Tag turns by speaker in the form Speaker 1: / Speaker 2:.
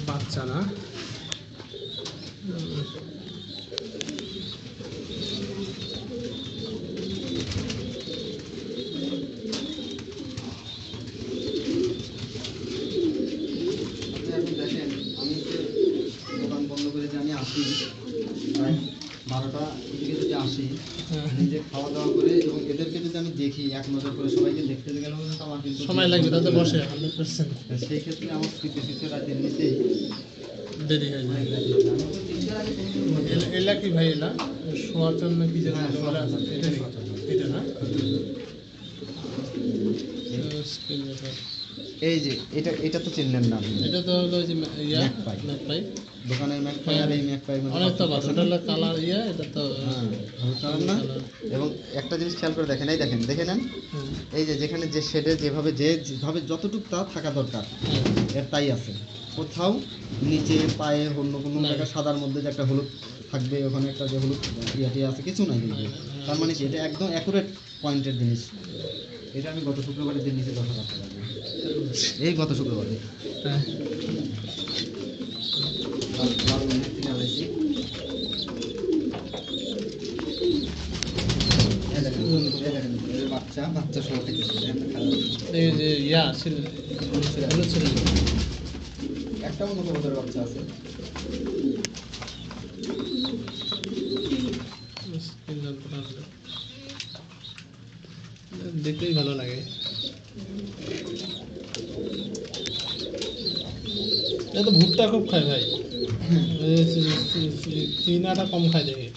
Speaker 1: বাচ্চা না
Speaker 2: দোকান বন্ধ করে যে আমি আসি প্রায় 12টা দিকে যদি আসি, নিজে খাওয়া দাওয়া করে এবং এদেরকে যদি আমি দেখি এক নজর করে, সবাইকে দেখতে গেলে আমার কিন্তু
Speaker 1: সময় লাগবে, তাতে বসে 100%।
Speaker 2: সেই ক্ষেত্রে আমার শুতে রাত এমনিতেই
Speaker 1: দেরি হয়ে যায়। এলা কি ভাই, এলা শোয়ার জন্য কি যেন এটা না
Speaker 2: এই যে এটা তো চিনলেন না,
Speaker 1: এটা তো হলো যে ম্যাকপাই
Speaker 2: দোকানের ম্যাকপাই আর এই ম্যাকপাইয়ের মধ্যে
Speaker 1: অনেক তফাৎ। ওটা হলো কালার এটা তো
Speaker 2: কালার না। এবং একটা জিনিস খেয়াল করে দেখেন, এই দেখে নেন, এই যে যেখানে যে শেডে যেভাবে যতটুকু তা থাকা দরকার এর তাই আছে। কোথাও নিচে পায়ে অন্য কোনো জায়গায় সাদার মধ্যে যে একটা হলুদ থাকবে, ওখানে একটা যে হলুদ ইয়াটি আছে, কিছু নাই কিন্তু। তার মানে কি এটা একদম অ্যাকুরেট পয়েন্টের জিনিস। এটা আমি গত শুক্রবারের দিন নিচে দেখা করতে পারবো, এই গত শুক্রবারে বাচ্চা সহ থেকে একটা অন্য কবুতরের বাচ্চা আছে।
Speaker 1: দেখলেই ভালো লাগে। এটা তো ভুট্টা খুব খায় ভাই, চীনাটা কম খায় দেখি।